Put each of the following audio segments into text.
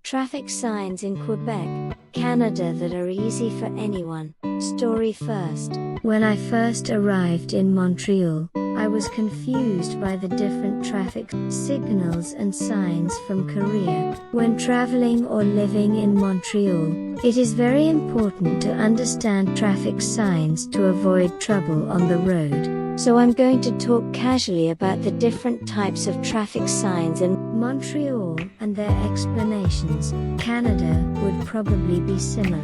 Traffic signs in Quebec, Canada that are easy for anyone. Story first. When I first arrived in Montreal, I was confused by the different traffic signals and signs from Korea. When traveling or living in Montreal, it is very important to understand traffic signs to avoid trouble on the road. So I'm going to talk casually about the different types of traffic signs in Montreal and their explanations. Canada would probably be similar.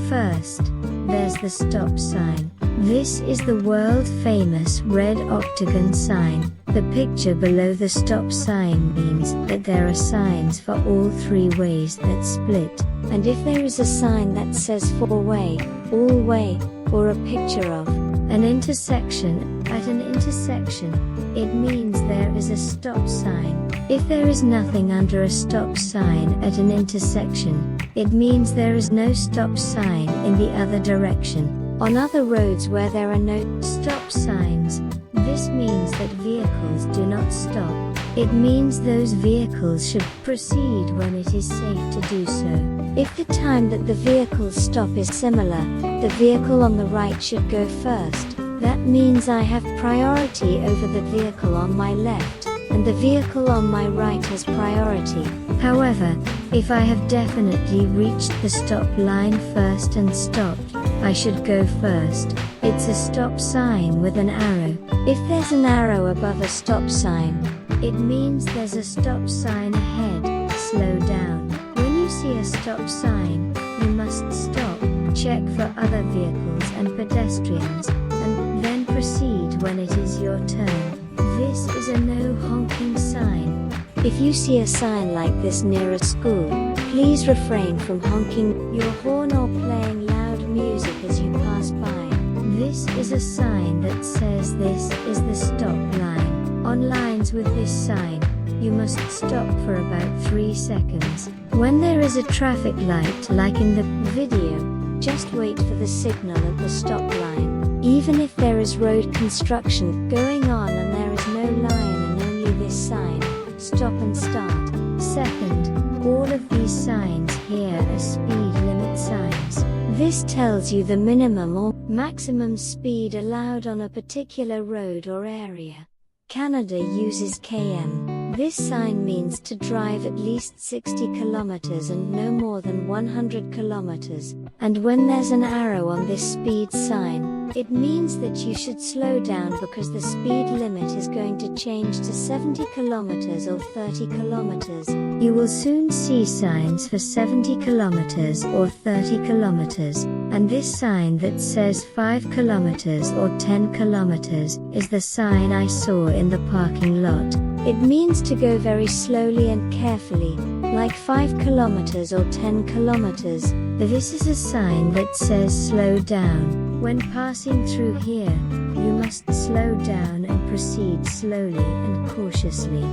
First, there's the stop sign. This is the world-famous red octagon sign. The picture below the stop sign means that there are signs for all three ways that split. And if there is a sign that says four-way, all-way, or a picture of an intersection, at an intersection, it means there is a stop sign. If there is nothing under a stop sign at an intersection, it means there is no stop sign in the other direction. On other roads where there are no stop signs, this means that vehicles do not stop. It means those vehicles should proceed when it is safe to do so. If the time that the vehicles stop is similar, the vehicle on the right should go first. That means I have priority over the vehicle on my left, and the vehicle on my right has priority. However, if I have definitely reached the stop line first and stopped, I should go first. It's a stop sign with an arrow. If there's an arrow above a stop sign, it means there's a stop sign ahead. Slow down. When you see a stop sign, you must stop, check for other vehicles and pedestrians, and then proceed when it is your turn. This is a no honking sign. If you see a sign like this near a school, please refrain from honking your horn or playing loud music as you pass by. This is a sign that says this is the stop line. On lines with this sign, you must stop for about 3 seconds. When there is a traffic light like in the video, just wait for the signal at the stop line. Even if there is road construction going on and there is no line and only this sign, stop and start. Second, all of these signs here are speed limit signs. This tells you the minimum or maximum speed allowed on a particular road or area. Canada uses km. This sign means to drive at least 60 kilometers and no more than 100 kilometers. And when there's an arrow on this speed sign, it means that you should slow down because the speed limit is going to change to 70 kilometers or 30 kilometers. You will soon see signs for 70 kilometers or 30 kilometers, and this sign that says 5 kilometers or 10 kilometers is the sign I saw in the parking lot. It means to go very slowly and carefully, like 5 kilometers or 10 kilometers. This is a sign that says slow down. When passing through here, you must slow down and proceed slowly and cautiously.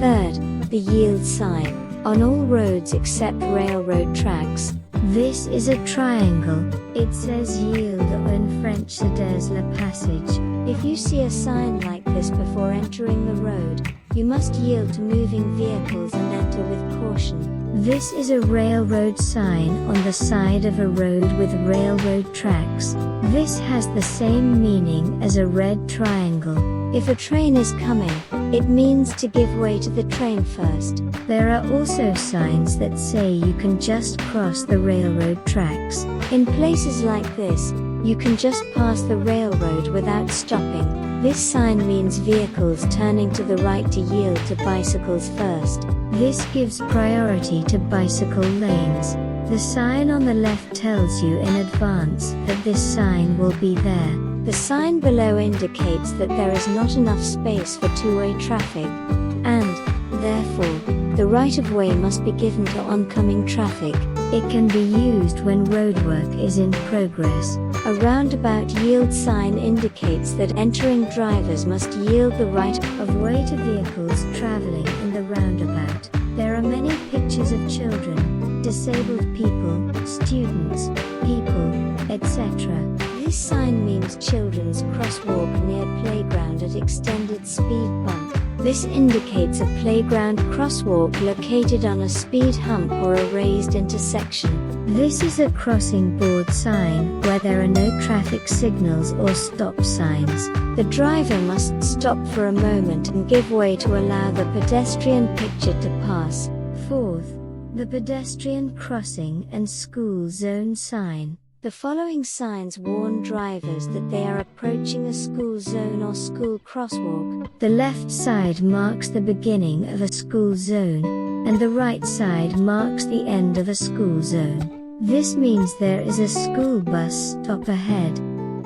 Third, the yield sign. On all roads except railroad tracks, this is a triangle. It says yield, or in French cédez la passage. If you see a sign like this before entering the road, you must yield to moving vehicles and enter with caution. This is a railroad sign on the side of a road with railroad tracks. This has the same meaning as a red triangle. If a train is coming, it means to give way to the train first. There are also signs that say you can just cross the railroad tracks. In places like this, you can just pass the railroad without stopping. This sign means vehicles turning to the right to yield to bicycles first. This gives priority to bicycle lanes. The sign on the left tells you in advance that this sign will be there. The sign below indicates that there is not enough space for two-way traffic, and, therefore, the right-of-way must be given to oncoming traffic. It can be used when roadwork is in progress. A roundabout yield sign indicates that entering drivers must yield the right of way to vehicles traveling in the roundabout. There are many pictures of children, disabled people, students, people, etc. This sign means children's crosswalk near playground at extended speed bump. This indicates a playground crosswalk located on a speed hump or a raised intersection. This is a crossing board sign where there are no traffic signals or stop signs. The driver must stop for a moment and give way to allow the pedestrian picture to pass. Fourth, the pedestrian crossing and school zone sign. The following signs warn drivers that they are approaching a school zone or school crosswalk. The left side marks the beginning of a school zone, and the right side marks the end of a school zone. This means there is a school bus stop ahead.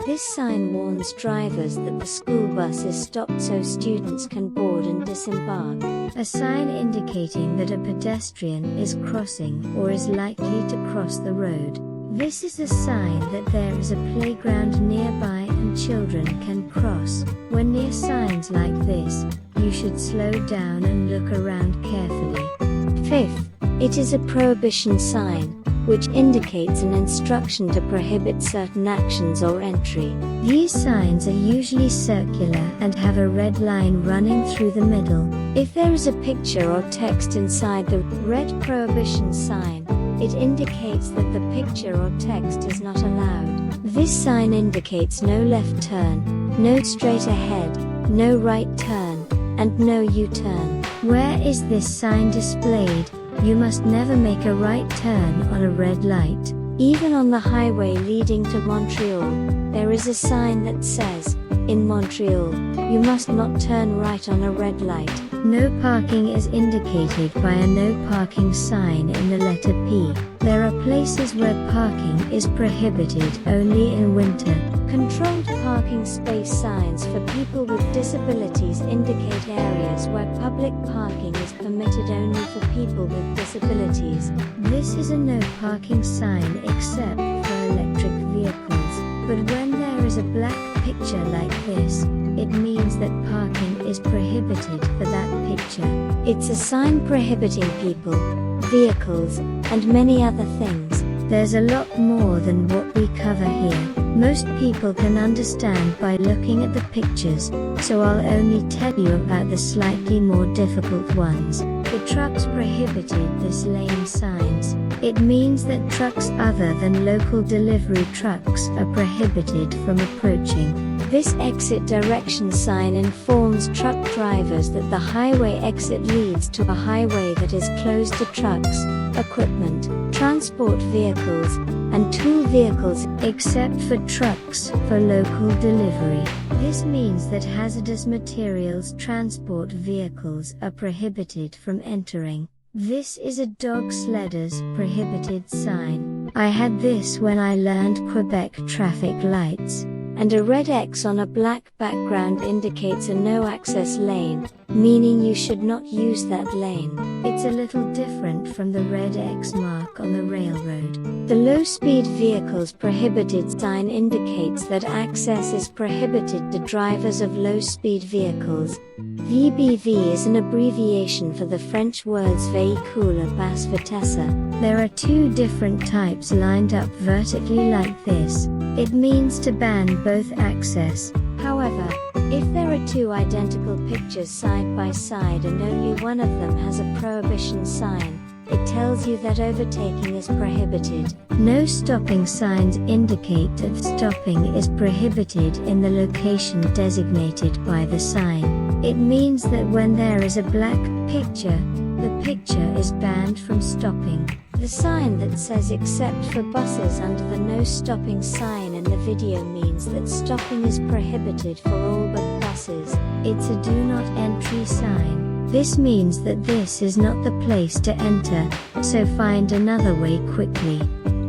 This sign warns drivers that the school bus is stopped so students can board and disembark. A sign indicating that a pedestrian is crossing or is likely to cross the road. This is a sign that there is a playground nearby and children can cross. When near signs like this, you should slow down and look around carefully. Fifth, it is a prohibition sign, which indicates an instruction to prohibit certain actions or entry. These signs are usually circular and have a red line running through the middle. If there is a picture or text inside the red prohibition sign, it indicates that the picture or text is not allowed. This sign indicates no left turn, no straight ahead, no right turn, and no U-turn. Where is this sign displayed? You must never make a right turn on a red light. Even on the highway leading to Montreal, there is a sign that says, "In Montreal, you must not turn right on a red light." No parking is indicated by a no parking sign in the letter P. There are places where parking is prohibited only in winter. Controlled parking space signs for people with disabilities indicate areas where public parking is permitted only for people with disabilities. This is a no parking sign except for electric vehicles. But when there is a black picture like this, it means that parking is prohibited for that picture. It's a sign prohibiting people, vehicles, and many other things. There's a lot more than what we cover here. Most people can understand by looking at the pictures, so I'll only tell you about the slightly more difficult ones. The trucks prohibited this lane signs. It means that trucks other than local delivery trucks are prohibited from approaching. This exit direction sign informs truck drivers that the highway exit leads to a highway that is closed to trucks, equipment, transport vehicles, and tool vehicles, except for trucks for local delivery. This means that hazardous materials transport vehicles are prohibited from entering. This is a dog sledders prohibited sign. I had this when I learned Quebec traffic lights. And a red X on a black background indicates a no access lane, meaning you should not use that lane. It's a little different from the red X mark on the railroad. The low speed vehicles prohibited sign indicates that access is prohibited to drivers of low speed vehicles. VBV is an abbreviation for the French words véhicule à basse vitesse. There are two different types lined up vertically like this. It means to ban both access. However, if there are two identical pictures side by side and only one of them has a prohibition sign, it tells you that overtaking is prohibited. No stopping signs indicate that stopping is prohibited in the location designated by the sign. It means that when there is a black picture, the picture is banned from stopping. The sign that says except for buses under the no stopping sign in the video means that stopping is prohibited for all but buses. It's a do not entry sign. This means that this is not the place to enter, so find another way quickly.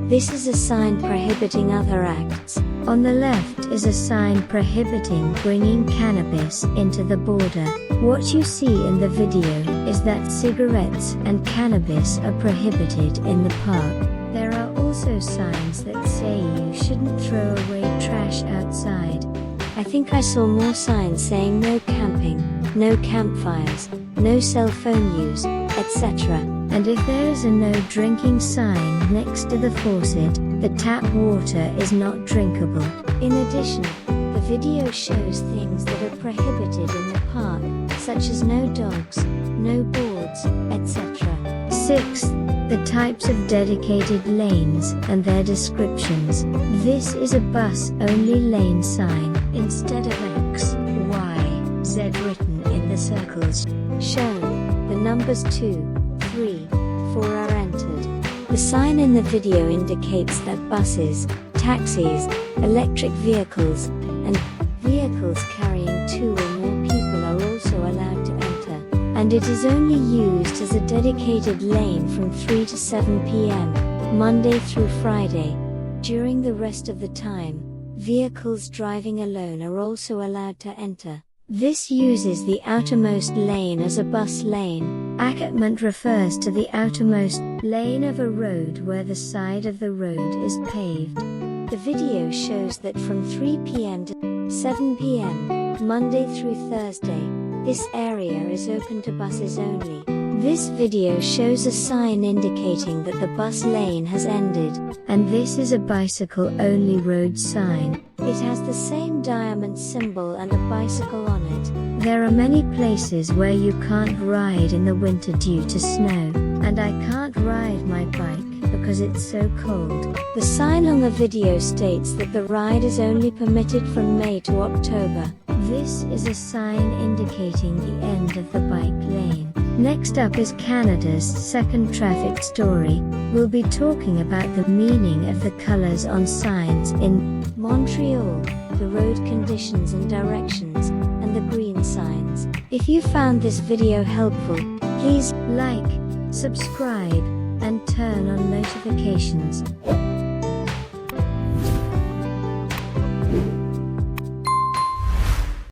This is a sign prohibiting other acts. On the left is a sign prohibiting bringing cannabis into the border. What you see in the video is that cigarettes and cannabis are prohibited in the park. There are also signs that say you shouldn't throw away trash outside. I think I saw more signs saying no camping, no campfires, no cell phone use, etc. And if there is a no drinking sign next to the faucet, the tap water is not drinkable. In addition, the video shows things that are prohibited in the park, such as no dogs, no boards, etc. 6th, the types of dedicated lanes and their descriptions. This is a bus-only lane sign, instead of X, Y, Z written in the circles shown. The numbers 2, 3, 4 are entered. The sign in the video indicates that buses, taxis, electric vehicles, and vehicles carrying 2 or more people are also allowed to enter, and it is only used as a dedicated lane from 3 to 7 p.m., Monday through Friday. During the rest of the time, vehicles driving alone are also allowed to enter. This uses the outermost lane as a bus lane. Accotement refers to the outermost lane of a road where the side of the road is paved. The video shows that from 3 p.m. to 7 p.m., Monday through Thursday, this area is open to buses only. This video shows a sign indicating that the bus lane has ended, and this is a bicycle-only road sign. It has the same diamond symbol and a bicycle on it. There are many places where you can't ride in the winter due to snow, and I can't ride my bike because it's so cold. The sign on the video states that the ride is only permitted from May to October. This is a sign indicating the end of the bike lane. Next up is Canada's second traffic story. We'll be talking about the meaning of the colors on signs in Montreal, the road conditions and directions, and the green signs. If you found this video helpful, please like, subscribe, and turn on notifications.